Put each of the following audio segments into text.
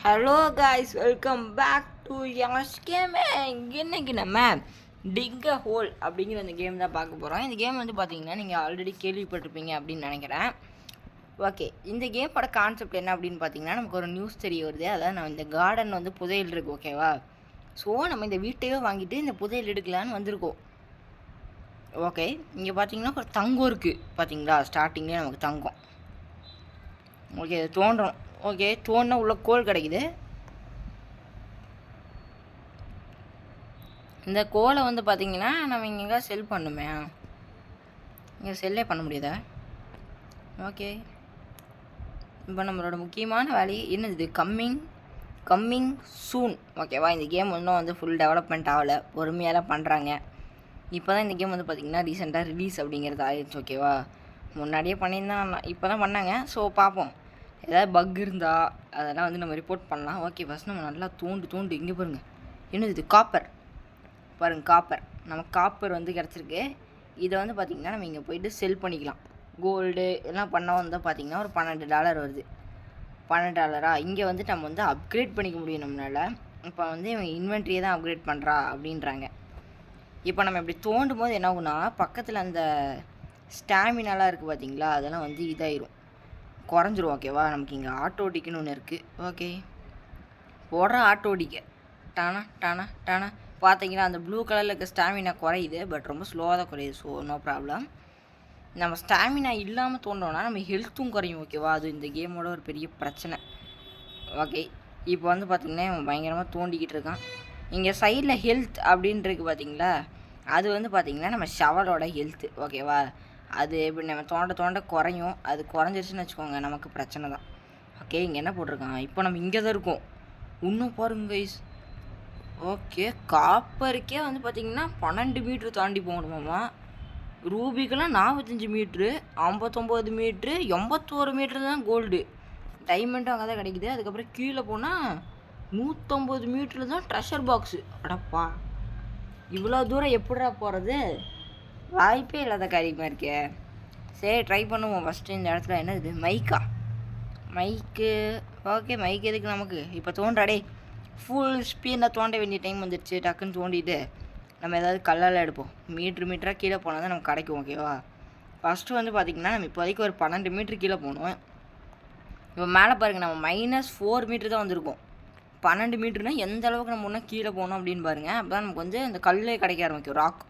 Hello guys, welcome back to Youngs Gaming. இன்னைக்கு நம்ம tick a whole அப்படிங்கிற அந்த கேம் தான் பார்க்க போகிறோம். இந்த கேம் வந்து பார்த்தீங்கன்னா நீங்கள் ஆல்ரெடி கேள்விப்பட்டிருப்பீங்க அப்படின்னு நினைக்கிறேன். ஓகே, இந்த கேமோட கான்செப்ட் என்ன அப்படின்னு பார்த்தீங்கன்னா, நமக்கு ஒரு நியூஸ் தெரிய வருது. அதாவது நம்ம இந்த கார்டன் வந்து புதையல் இருக்குது, ஓகேவா? ஸோ நம்ம இந்த வீட்டையே வாங்கிட்டு இந்த புதையல் எடுக்கலான்னு வந்திருக்கோம். ஓகே, இங்கே பார்த்தீங்கன்னா ஒரு தங்கம் இருக்குது பார்த்தீங்களா? ஸ்டார்டிங்லேயே நமக்கு தங்கம். ஓகே, தோன்றோம். ஓகே, தோணுனா உள்ள கோல் கிடைக்குது. இந்த கோலை வந்து பார்த்தீங்கன்னா நம்ம இங்கே செல் பண்ணுமே, இங்கே செல்லே பண்ண முடியாதா? ஓகே, இப்போ நம்மளோட முக்கியமான வேலை என்னது? கம்மிங் சூன், ஓகேவா? இந்த கேம் இன்னும் வந்து ஃபுல் டெவலப்மெண்ட் ஆகலை, பொறுமையாலாம் பண்ணுறாங்க. இப்போ தான் இந்த கேம் வந்து பார்த்திங்கன்னா ரீசெண்டாக ரிலீஸ் அப்படிங்கிறது ஆயிடுச்சு, ஓகேவா? முன்னாடியே பண்ணியிருந்தான், இப்போ தான் பண்ணாங்க. ஸோ பார்ப்போம், ஏதாவது பக் இருந்தால் அதெல்லாம் வந்து நம்ம ரிப்போர்ட் பண்ணலாம். ஓகே, ஃபஸ்ட் நம்ம நல்லா தோண்டு இங்கே பாருங்கள், என்னது இது? காப்பர் பாருங்கள், காப்பர். நமக்கு காப்பர் வந்து கிடச்சிருக்கு. இதை வந்து பார்த்திங்கன்னா நம்ம இங்கே போயிட்டு செல் பண்ணிக்கலாம். கோல்டு எல்லாம் பண்ண வந்து பார்த்திங்கன்னா ஒரு $12 வருது. $12 இங்கே வந்துட்டு நம்ம வந்து அப்கிரேட் பண்ணிக்க முடியும் நம்மளால். இப்போ வந்து இவங்க இன்வென்ட்ரியை தான் அப்கிரேட் பண்ணுறா அப்படின்றாங்க. இப்போ நம்ம இப்படி தோண்டும் போது என்ன ஆகுனா, பக்கத்தில் அந்த ஸ்டாமினாலாம் இருக்குது பார்த்தீங்களா, அதெல்லாம் வந்து இதாயிரும், குறைஞ்சிரும், ஓகேவா? நமக்கு இங்கே ஆட்டோடிக்குன்னு ஒன்று இருக்குது. ஓகே, போடுற ஆட்டோடிக்க டானா டானா டானா பார்த்தீங்கன்னா அந்த ப்ளூ கலரில் இருக்க ஸ்டாமினா குறையுது, பட் ரொம்ப ஸ்லோவாக தான் குறையுது. So no problem. நம்ம ஸ்டாமினா இல்லாமல் தோண்டோன்னா நம்ம ஹெல்த்தும் குறையும், ஓகேவா? அது இந்த கேமோட ஒரு பெரிய பிரச்சனை. ஓகே, இப்போ வந்து பார்த்திங்கன்னா இவன் பயங்கரமாக தோண்டிக்கிட்டு இருக்கான். இங்கே சைடில் ஹெல்த் அப்படின்றது பார்த்தீங்களா, அது வந்து பார்த்திங்கன்னா நம்ம ஷவலோட ஹெல்த்து, ஓகேவா? அது இப்படி நம்ம தோண்ட குறையும். அது குறைஞ்சிருச்சுன்னு வச்சுக்கோங்க, நமக்கு பிரச்சனை தான். ஓகே, இங்கே என்ன போட்டிருக்கான்? இப்போ நம்ம இங்கே தான் இருக்கோம். இன்னும் பாருங்க கைஸ். ஓகே, காப்பருக்கே வந்து பார்த்திங்கன்னா 12 மீட்ரு தாண்டி போகணுமாம்மா. ரூபிக்கெல்லாம் 45 மீட்ரு, 59 மீட்ரு, 81 மீட்ரு தான் கோல்டு. டைமண்டும் அங்கே தான் கிடைக்குது. அதுக்கப்புறம் கீழே போனால் 150 மீட்டரில் தான் ட்ரெஷர் பாக்ஸு. அடப்பா, இவ்வளோ தூரம் எப்படிடா போகிறது? வாய்ப்பே இல்லாத காரியமாக இருக்கே. சரி, ட்ரை பண்ணுவோம். ஃபஸ்ட்டு இந்த இடத்துல என்ன இது? மைக்கு. ஓகே, மைக் எதுக்கு நமக்கு? இப்போ தோன்றாடே, ஃபுல் ஸ்பீடில் தோண்ட வேண்டிய டைம் வந்துடுச்சு. டக்குன்னு தோண்டிட்டு நம்ம ஏதாவது கல்லால் எடுப்போம். மீட்டராக கீழே போனால் தான் நமக்கு கிடைக்கும், ஓகேவா? ஃபஸ்ட்டு வந்து பார்த்திங்கன்னா நம்ம இப்போதைக்கு ஒரு 12 மீட்ரு கீழே போகணும். இப்போ மேலே பாருங்கள், நம்ம -4 மீட்ரு தான் வந்திருக்கோம். 12 மீட்டருனா எந்த அளவுக்கு நம்ம ஒன்றா கீழே போகணும் அப்படின்னு பாருங்கள். அப்போ தான் நமக்கு வந்து அந்த கல்லே கிடைக்க ஆரம்பிக்கும், ராக்.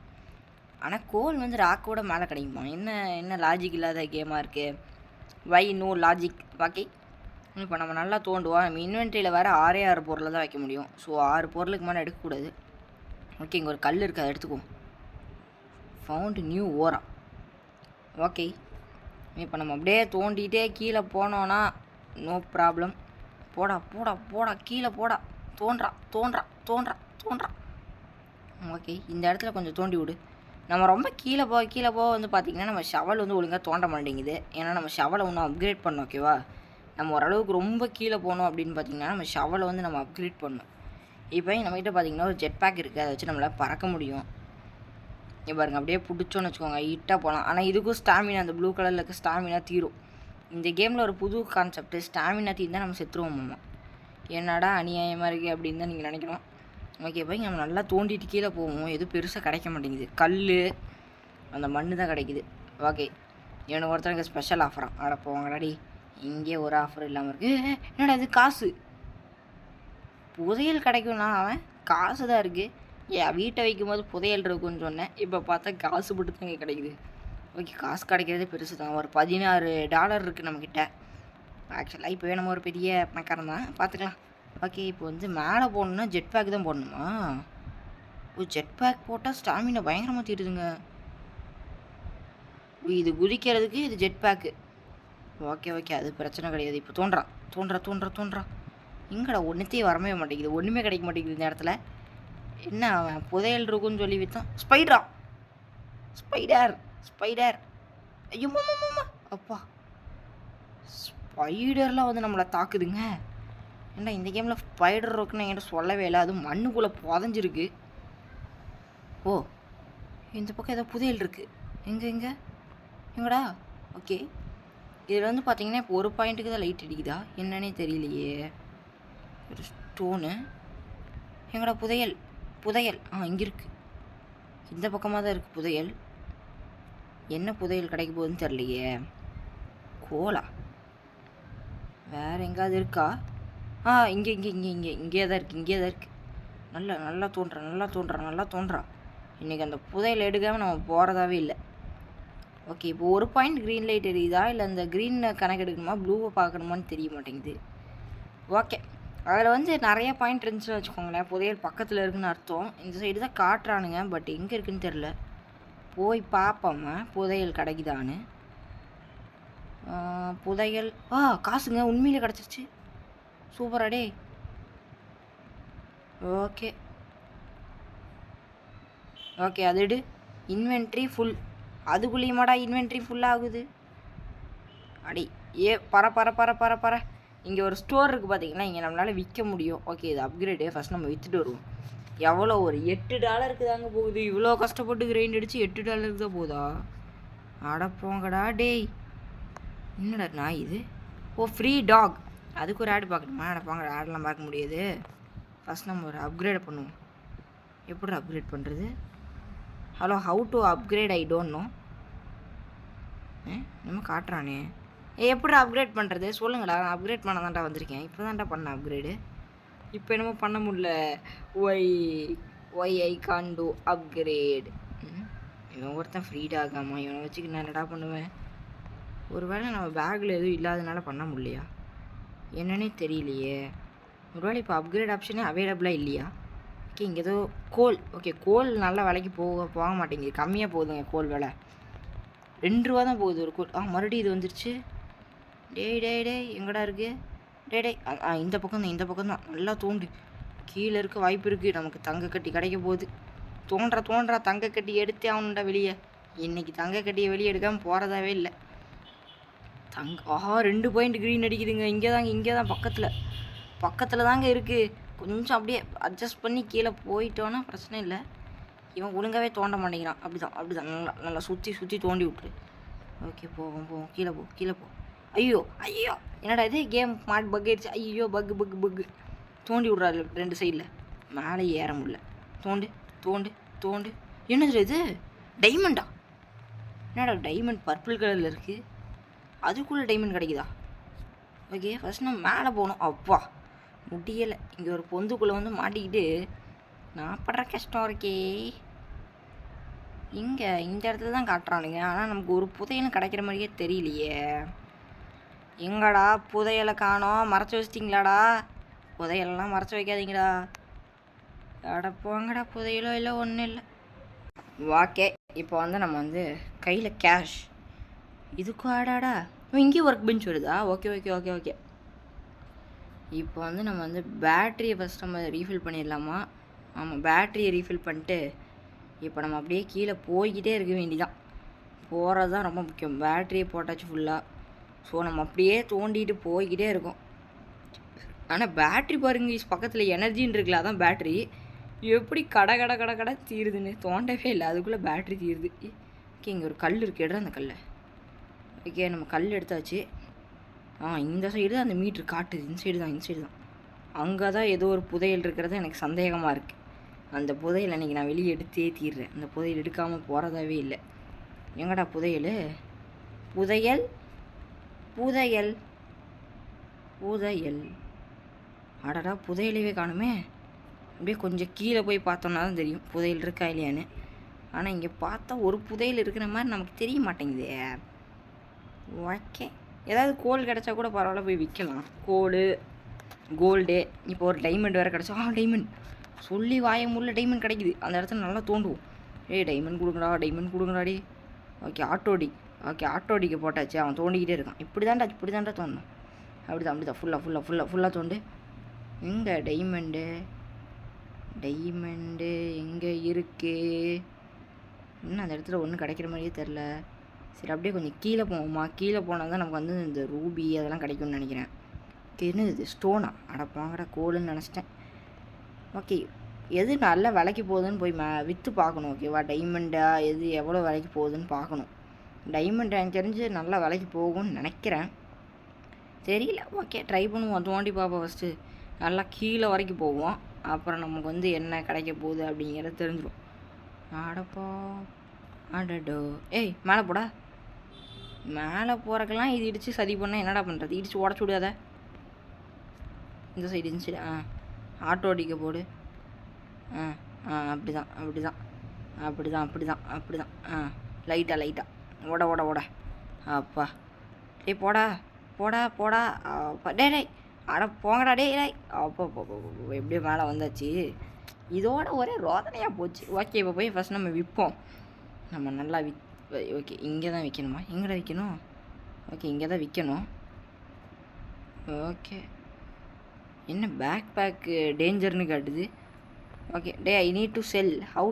ஆனால் கோல் வந்து ராக்கோட மேலே கிடைக்குமா? என்ன லாஜிக் இல்லாத கேமாக இருக்குது. வை நோ லாஜிக். ஓகே, இப்போ நம்ம நல்லா தோண்டுவோம். நம்ம இன்வென்ட்ரியில் வேறு 6 பொருளை தான் வைக்க முடியும். ஸோ 6 பொருளுக்கு மேலே எடுக்கக்கூடாது. ஓகே, இங்கே ஒரு கல் இருக்குது, அதை எடுத்துக்குவோம். ஃபவுண்ட் நியூ ஓரா. ஓகே, இப்போ நம்ம அப்படியே தோண்டிகிட்டே கீழே போனோன்னா நோ ப்ராப்ளம். போடா கீழே போடா. தோன்றா. ஓகே, இந்த இடத்துல கொஞ்சம் தோண்டி விடு. நம்ம ரொம்ப கீழே போக வந்து பார்த்திங்கன்னா நம்ம ஷவல் வந்து ஒழுங்காக தோண்ட மாட்டேங்குது. ஏன்னா நம்ம ஷவலை ஒன்றும் அப்கிரேட் பண்ணோம், ஓகேவா? நம்ம ஓரளவுக்கு ரொம்ப கீழே போகணும் அப்படின்னு பார்த்திங்கன்னா நம்ம ஷவலை வந்து நம்ம அப்கிரேட் பண்ணணும். இப்போ நம்மகிட்ட பார்த்திங்கன்னா ஒரு ஜெட் பேக் இருக்குது, அதை வச்சு நம்மளால் பறக்க முடியும். இங்கே பாருங்க, அப்படியே பிடிச்சோன்னு வச்சுக்கோங்க, ஹிட்டாக போகலாம். ஆனால் இதுக்கும் ஸ்டாமினா, அந்த ப்ளூ கலரில் இருக்க ஸ்டாமினா தீரும். இந்த கேமில் ஒரு புது கான்செப்ட், ஸ்டாமினா தீர்ந்தால் நம்ம செத்துருவோம். என்னடா அநியாயமாக இருக்குது அப்படின்னு தான் நீங்கள் நினைக்கணும். ஓகே, போய் நம்ம நல்லா தோண்டிட்டு கீழே போவோம். எதுவும் பெருசாக கிடைக்க மாட்டேங்குது, கல் அந்த மண்ணு தான் கிடைக்குது. ஓகே, எனக்கு ஒருத்தருக்கு ஸ்பெஷல் ஆஃபராக. அட போங்கடாடி, இங்கே ஒரு ஆஃபர் இல்லாமல் இருக்குது. என்னடா இது? காசு புதையல் கிடைக்கும்னா அவன் காசு தான் இருக்குது. ஏன் வீட்டை வைக்கும்போது புதையல் இருக்குன்னு சொன்னேன், இப்போ பார்த்தா காசு மட்டும் தான் இங்கே கிடைக்குது. ஓகே, காசு கிடைக்கிறதே பெருசு தான். ஒரு $16 இருக்குது நம்மக்கிட்ட. ஆக்சுவலாக இப்போவே நம்ம ஒரு பெரிய பணக்காரன் தான், பார்த்துக்கலாம். ஓகே, இப்போ வந்து மேலே போடணுன்னா ஜெட் பேக் தான் போடணுமா? ஓ, ஜெட் பேக் போட்டால் ஸ்டாமினா பயங்கரமாக தீருதுங்க. இது குதிக்கிறதுக்கு இது ஜெட் பேக்கு. ஓகே, அது பிரச்சனை கிடையாது. இப்போ தோன்றா. இங்கடா ஒன்றுத்தையும் வரவே மாட்டேங்குது, ஒன்றுமே கிடைக்க மாட்டேங்குது இந்த இடத்துல. என்ன அவன் புதையல் இருக்குன்னு சொல்லி விற்றான். ஸ்பைடர். ஐயோ அப்பா, ஸ்பைடர்லாம் வந்து நம்மளை தாக்குதுங்க. ஏன்னா இந்த கேமில் ஸ்பைடர் இருக்குன்னு என்கிட்ட சொல்லவே இல்லை. அதுவும் மண்ணுக்குள்ளே புதஞ்சிருக்கு. ஓ, இந்த பக்கம் ஏதோ புதையல் இருக்குது. எங்கடா? ஓகே, இதில் வந்து பார்த்தீங்கன்னா இப்போ ஒரு பாயிண்ட்டுக்கு தான் லைட் அடிக்குதா என்னன்னே தெரியலையே. ஒரு ஸ்டோனு. எங்கடா புதையல்? புதையல் இங்கே இருக்குது. இந்த பக்கமாக தான் இருக்குது புதையல். என்ன புதையல் கிடைக்க போகுதுன்னு தெரியலையே. கோலா வேறு எங்காவது இருக்கா? இங்கே இங்கே இங்கே இங்கே இங்கே தான் இருக்குது. இங்கே தான் இருக்குது. நல்லா தோன்றான். இன்றைக்கி அந்த புதையல் எடுக்காமல் நம்ம போகிறதாவே இல்லை. ஓகே, இப்போ ஒரு பாயிண்ட் க்ரீன் லைட் எரியுதா இல்லை அந்த க்ரீனை கணக்கு எடுக்கணுமா ப்ளூவை பார்க்கணுமான்னு தெரிய மாட்டேங்குது. ஓகே, அதில் வந்து நிறைய பாயிண்ட் இருந்துச்சுன்னு வச்சுக்கோங்களேன். புதையல் பக்கத்தில் இருக்குன்னு அர்த்தம். இந்த சைடு தான் காட்டுறானுங்க, பட் எங்கே இருக்குன்னு தெரில. போய் பார்ப்போம்மா புதையல் கிடைக்குதான்னு. புதையல் காசுங்க உண்மையிலே கிடச்சிருச்சு. சூப்பராடே. ஓகே அது எடு. Inventory full. அதுக்குள்ளேயுமாடா இன்வென்ட்ரி ஃபுல்லாகுது? அடி பர. இங்கே ஒரு ஸ்டோர் இருக்குது பார்த்தீங்கன்னா, இங்கே நம்மளால் விற்க முடியும். ஓகே, இது அப்கிரேடு. ஃபஸ்ட் நம்ம விற்றுட்டு வருவோம். எவ்வளோ ஒரு $8 தாங்க போகுது. இவ்வளோ கஷ்டப்பட்டு கிரைண்ட் அடித்து $8 தான் போகுதா? அடப்போங்கடா டேய். என்னடா நான் இது? Free talk. அதுக்கு ஒரு ஆடு பார்க்கணுமா? அடப்பாங்க, ஆடெலாம் பார்க்க முடியாது. ஃபஸ்ட் நம்ம ஒரு அப்கிரேட் பண்ணுவோம். எப்படி அப்கிரேட் பண்ணுறது? Hello, how to upgrade? I don't know. நம்ம காட்டுறானே. எப்படி அப்கிரேட் பண்ணுறது சொல்லுங்கடா. நான் அப்கிரேட் பண்ண தான்டா வந்திருக்கேன். இப்போ தான்டா பண்ணேன் அப்கிரேடு. இப்போ என்னமோ பண்ண முடியல. ஒய் ஐ கான் டூ அப்கிரேட். இவன் ஒருத்தன் ஃப்ரீட் ஆகாமா? இவனை வச்சுக்கு நான் என்னடா பண்ணுவேன்? ஒரு வேளை நம்ம பேக்கில் எதுவும் இல்லாதனால பண்ண முடியலையா என்னன்னே தெரியலையே. ஒரு வேளை இப்போ அப்கிரேட் ஆப்ஷனே அவைலபிளாக இல்லையா? ஓகே, இங்கே ஏதோ கோல். ஓகே, கோல் நல்ல விலைக்கு போக மாட்டேங்குது. கம்மியாக போகுதுங்க கோல் விலை. $2 தான் போகுது ஒரு கோல். மறுபடியும் இது வந்துருச்சு. டேய் எங்கடா இருக்குது? டேய் இந்த பக்கம் தான். நல்லா தோண்டு. கீழே இருக்க வாய்ப்பு இருக்குது. நமக்கு தங்க கட்டி கிடைக்க போகுது. தோன்றா தங்க கட்டி எடுத்தே ஆகணுண்டா வெளியே. இன்றைக்கி தங்க கட்டியை வெளியே எடுக்காமல் போகிறதாவே இல்லை. 2 பாயிண்ட் க்ரீன் அடிக்குதுங்க. இங்கே தான் பக்கத்தில் தாங்க இருக்குது. கொஞ்சம் அப்படியே அட்ஜஸ்ட் பண்ணி கீழே போயிட்டோன்னா பிரச்சனை இல்லை. இவன் ஒழுங்காகவே தோண்ட மாட்டேங்கிறான். அப்படிதான் நல்லா சுற்றி தோண்டி விட்டுரு. ஓகே, போவோம். கீழே போ. ஐயோ என்னடா இது? கேம் மாட் பக் ஆயிடுச்சு. ஐயோ பக்கு தோண்டி விட்றாரு 2 சைடில். மேலே ஏற முடியல. தோண்டு. என்னது இது? டைமண்டா? என்னடா டைமண்ட் பர்பிள் கலரில் இருக்குது. அதுக்குள்ளே டைமண்ட் கிடைக்குதா? ஓகே, ஃபஸ்ட் நம்ம மேலே போகணும். அப்பா முடியலை. இங்கே ஒரு பொந்துக்குள்ளே வந்து மாட்டிக்கிட்டு நான் படுற கஷ்டம் இருக்கே. இந்த இடத்துல தான் காட்டுறானுங்க. ஆனால் நமக்கு ஒரு புதையலும் கிடைக்கிற மாதிரியே தெரியலையே. எங்கடா புதையலை காணோம்? மறைச்சி வச்சிட்டிங்களாடா? புதையலெல்லாம் மறைச்சி வைக்காதீங்கடா. அடப்போங்கடா, புதையலோ இல்லை ஒன்றும் இல்லை. ஓகே, இப்போ வந்து நம்ம வந்து கையில் கேஷ். இதுக்கும் ஆடாடா இங்கேயும் ஒர்க் பெஞ்ச் வருதா? ஓகே. இப்போ வந்து நம்ம வந்து பேட்ரியை ஃபஸ்ட் நம்ம ரீஃபில் பண்ணிடலாமா? ஆமாம், பேட்ரியை ரீஃபில் பண்ணிட்டு இப்போ நம்ம அப்படியே கீழே போய்கிட்டே இருக்க வேண்டிதான். போகிறது தான் ரொம்ப முக்கியம். பேட்ரியை போட்டாச்சு ஃபுல்லாக. ஸோ நம்ம அப்படியே தோண்டிட்டு போய்கிட்டே இருக்கோம். ஆனால் பேட்ரி பாருங்க, பக்கத்தில் எனர்ஜின்னு இருக்குல்ல, அதான் பேட்ரி. எப்படி கடை தீருதுன்னு தோண்டவே இல்லை. அதுக்குள்ளே பேட்ரி தீருது. ஓகே, இங்கே ஒரு கல் இருக்குது. எடுற அந்த கல்லை. ஓகே, நம்ம கல் எடுத்தாச்சு. இந்த சைடு தான் அந்த மீட்ரு காட்டுது. இந்த சைடு தான். அங்கே தான் ஏதோ ஒரு புதையல் இருக்கிறது எனக்கு சந்தேகமாக இருக்குது. அந்த புதையல் அன்றைக்கி நான் வெளியே எடுத்தே தீர்றேன். அந்த புதையல் எடுக்காமல் போகிறதாவே இல்லை. எங்கடா புதையல்? அடடா, புதையலவே காணுமே. அப்படியே கொஞ்சம் கீழே போய் பார்த்தோன்னா தான் தெரியும் புதையல் இருக்கா இல்லையான்னு. ஆனால் இங்கே பார்த்தா ஒரு புதையல் இருக்கிற மாதிரி நமக்கு தெரிய மாட்டேங்குது. ஓகே, ஏதாவது கோல் கிடச்சா கூட பரவாயில்ல, போய் விற்கலாம். கோல்டு. இப்போ ஒரு டைமண்ட் வேறு கிடச்சா. டைமண்ட் சொல்லி வாய முள்ள டைமண்ட் கிடைக்குது. அந்த இடத்துல நல்லா தோண்டுவோம். டைமண்ட் கொடுங்கடாடி. ஓகே, ஆட்டோடிக்கு போட்டாச்சு. அவன் தோண்டிக்கிட்டே இருக்கான். இப்படி தான்டா தோண்டணும். அப்படிதான் ஃபுல்லாக தோண்டு. எங்கே டைமண்டு எங்கே இருக்கு? இன்னும் அந்த இடத்துல ஒன்றும் கிடைக்கிற மாதிரியே தெரில. சரி, அப்படியே கொஞ்சம் கீழே போவோம்மா. கீழே போனால் தான் நமக்கு வந்து இந்த ரூபி அதெல்லாம் கிடைக்கும்னு நினைக்கிறேன். என்னது இது? ஸ்டோனா? அடப்பாங்கடா, கோலுன்னு நினச்சிட்டேன். ஓகே, எது நல்ல விலைக்கு போகுதுன்னு போய் விற்று பார்க்கணும். ஓகேவா? டைமண்டா எது எவ்வளோ விலைக்கு போகுதுன்னு பார்க்கணும். டைமண்ட் எனக்கு தெரிஞ்சு நல்லா விலைக்கு போகும்னு நினைக்கிறேன். தெரியல. ஓகே, ட்ரை பண்ணுவோம். தோண்டி பார்ப்போம் ஃபஸ்ட்டு. நல்லா கீழே வரைக்கும் போவோம். அப்புறம் நமக்கு வந்து என்ன கிடைக்க போகுது அப்படிங்கிறது தெரிஞ்சிடும். ஆடப்போ ஆடடோ ஏய் மேலே போடா. மேலே போகிறக்கெல்லாம் இது இடித்து சரி பண்ணால் என்னடா பண்ணுறது? இடித்து உடச்சி விடாத. இந்த சைடு இந்த சைடு ஆட்டோ அடிக்க போடு. அப்படி தான் லைட்டாக ஓட அப்பா டேய் போடா அப்பா டேய் அட போங்கடா டேய் அப்போ எப்படியோ மேலே வந்தாச்சு. இதோட ஒரே ரோதனையாக போச்சு. ஓகே இப்போ போய் ஃபஸ்ட் நம்ம விற்போம். நம்ம நல்லா ஓகே இங்கே தான் விற்கணுமா? எங்கடா விற்கணும்? ஓகே இங்கே தான் விற்கணும். ஓகே என்ன பேக் பேக்கு டேஞ்சர்னு காட்டுது. ஓகே டே I need to sell. How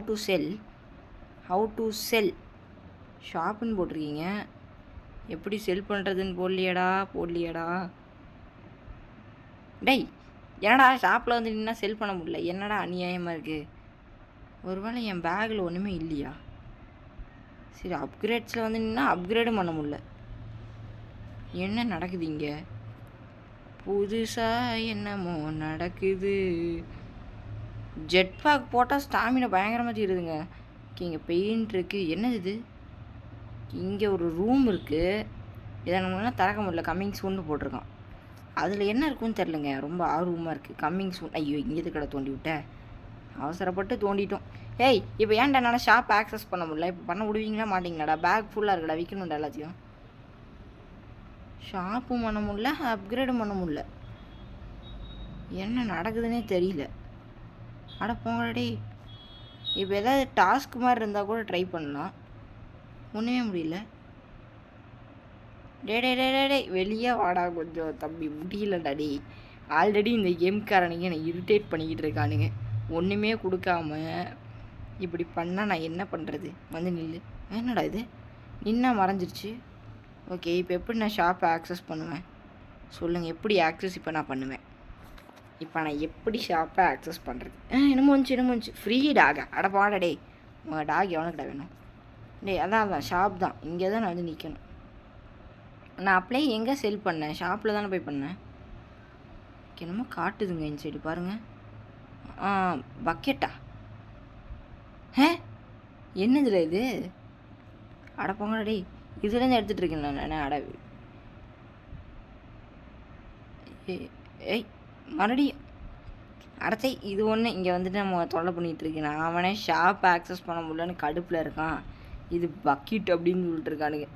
to sell ஷாப்புன்னு போட்டிருக்கீங்க. எப்படி செல் பண்ணுறதுன்னு போடலையேடா. டேய் என்னடா ஷாப்பில் வந்து நின்னா செல் பண்ண முடியல? என்னடா அநியாயமாக இருக்குது. ஒருவேளை என் பேக்கில் ஒன்றுமே இல்லையா? சரி அப்கிரேட்ஸில் வந்து நின்னா அப்கிரேடும் பண்ண முடியல. என்ன நடக்குது இங்கே? புதுசாக என்னமோ நடக்குது. ஜெட் பேக் போட்டால் ஸ்டாமினா பயங்கரமாக தீருதுங்க. இங்கே பெயிண்ட் இருக்குது. என்னது இது? இங்கே ஒரு ரூம் இருக்குது. இதை நம்மளால திறக்க முடியல. கம்மிங் சூன்னு போட்டிருக்கான். அதில் என்ன இருக்குன்னு தெரிலங்க. ரொம்ப ஆர்வமாக இருக்குது. Coming soon. ஐயோ இங்கே கடை தோண்டி விட்டேன். அவசரப்பட்டு தோண்டிட்டோம். ஏய் இப்போ ஏன்டா என்னால் ஷாப் ஆக்சஸ் பண்ண முடியல? இப்போ பண்ண விடுவீங்களா மாட்டிங்களாடா? பேக் ஃபுல்லாக இருக்குடா. விற்கணும்டா எல்லாத்தையும். ஷாப்பும் பண்ண முடியல, அப்கிரேடும் பண்ண முடியல. என்ன நடக்குதுன்னே தெரியல. அட போங்கடே. இப்போ ஏதாவது டாஸ்க் மாதிரி இருந்தால் கூட ட்ரை பண்ணலாம். ஒன்றுமே முடியல. டே வெளியே வாடா கொஞ்சம் தம்பி. முடியலடா டே. ஆல்ரெடி இந்த கேம்காரனுங்க என்னை இரிட்டேட் பண்ணிக்கிட்டு இருக்கானுங்க. ஒன்றுமே கொடுக்காம இப்படி பண்ணால் நான் என்ன பண்ணுறது? வந்து நில்லு. என்னடா இது நின்னா மறைஞ்சிருச்சு. ஓகே இப்போ எப்படி நான் ஷாப்பை ஆக்சஸ் பண்ணுவேன் சொல்லுங்கள். எப்படி ஆக்சஸ் இப்போ நான் பண்ணுவேன்? இப்போ நான் எப்படி ஷாப்பை ஆக்சஸ் பண்ணுறது? என்னமோ வந்துச்சு. ஃப்ரீ டாகா? அட பாடா டே. உங்கள் டாக் எவனுக்கிட்ட வேணும்? டேய் அதான் ஷாப் தான். இங்கே தான் நான் வந்து நிற்கணும். நான் அப்ளை எங்கே செல் பண்ணேன்? ஷாப்பில் தானே போய் பண்ணேன். என்னமோ காட்டுதுங்க இந்த சைடு பாருங்கள். பக்கெட்டா? என்னதுல இது? அட போங்கடா டேய். இதுலேருந்து எடுத்துகிட்டு இருக்கேன் நான். அட ஏய் மறுபடியும் அடத்தை. இது ஒன்று இங்கே வந்துட்டு நம்ம தொல்லை பண்ணிகிட்ருக்கேன். நான் அவனே ஷாப் ஆக்சஸ் பண்ண முடியலன்னு கடுப்பில் இருக்கான். இது பக்கெட் அப்படின்னு சொல்லிட்டு இருக்கானுங்க.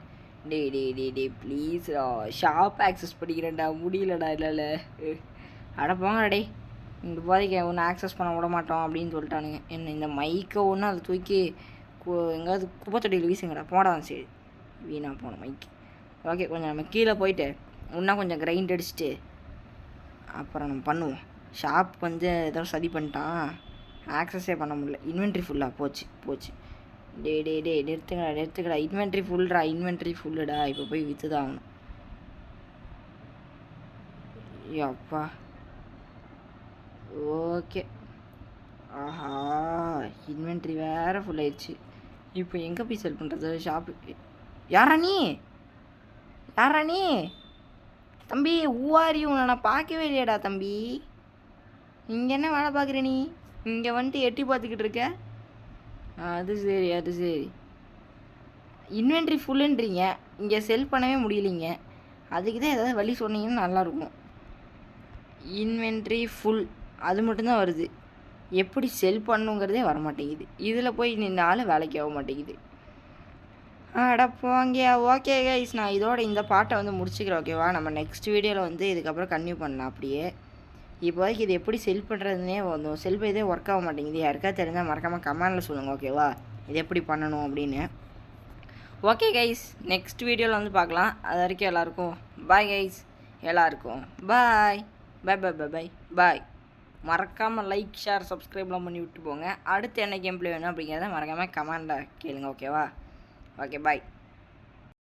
டே ப்ளீஸ் ஷாப் ஆக்சஸ் பண்ணிக்கிறேன்டா. முடியலடா. இல்லை அட போங்கடா டே. இந்த போதைக்கு ஒன்று ஆக்சஸ் பண்ண விட மாட்டோம் அப்படின்னு சொல்லிட்டானுங்க. என்ன இந்த மைக்கை ஒன்று அதை தூக்கி எங்கேயாவது குப்பத்தொட்டியில் வீசுங்கடா. போடாதான் சரி. வீணாக போனோம் மைக்கு. ஓகே கொஞ்சம் நம்ம கீழே போயிட்டு இன்னும் கொஞ்சம் கிரைண்ட் அடிச்சுட்டு அப்புறம் நம்ம பண்ணுவோம். ஷாப் கொஞ்சம் ஏதோ சரி பண்ணிட்டான். ஆக்சஸே பண்ண முடியல. இன்வென்ட்ரி ஃபுல்லாக போச்சு. டே நிறுத்துக்கடா. இன்வென்ட்ரி ஃபுல்லுடா. இப்போ போய் விற்று தான் ஆகணும். அப்பா ஓகே. ஆஹா இன்வென்ட்ரி வேறு ஃபுல் ஆயிடுச்சு. இப்போ எங்கே போய் செல் பண்ணுறது? ஷாப்பு. யாரா நீ தம்பி? ஊவாரியும் நான் பார்க்கவே இல்லையாடா தம்பி. இங்கே என்ன வேலை பார்க்குற நீ? இங்கே வந்துட்டு எட்டி பார்த்துக்கிட்டு இருக்க? அது சரி. இன்வென்ட்ரி ஃபுல்லுன்றீங்க, இங்கே செல் பண்ணவே முடியலைங்க. அதுக்கு தான் ஏதாவது வழி சொன்னீங்கன்னா நல்லாயிருக்கும். இன்வென்ட்ரி ஃபுல் அது மட்டும்தான் வருது. எப்படி செல் பண்ணுங்கிறதே வரமாட்டேங்குது. இதில் போய் நின்னாலும் வேலைக்கு ஆக மாட்டேங்குது. போங்க. ஓகே கைஸ், நான் இதோட இந்த பாட்டை வந்து முடிச்சுக்கிறேன். ஓகேவா? நம்ம நெக்ஸ்ட் வீடியோவில் வந்து இதுக்கப்புறம் கன்டினியூ பண்ணலாம். அப்படியே இப்போதைக்கு இது எப்படி செல் பண்ணுறதுனே வந்தோம். செல் இதே ஒர்க் ஆக மாட்டேங்குது. யாருக்கா தெரிஞ்சால் மறக்காமல் கமெண்டில் சொல்லுங்கள். ஓகேவா? இது எப்படி பண்ணணும் அப்படின்னு. ஓகே கைஸ், நெக்ஸ்ட் வீடியோவில் வந்து பார்க்கலாம். அது வரைக்கும் எல்லாருக்கும் பாய் கைஸ். எல்லாருக்கும் பாய். மறக்காமல் லைக் ஷேர் சப்ஸ்கிரைப்லாம் பண்ணி விட்டு போங்க. அடுத்து என்ன கேம் ப்ளே வேணும் அப்படிங்கிறத மறக்காமல் கமெண்டில் கேளுங்க. ஓகேவா? Okay bye.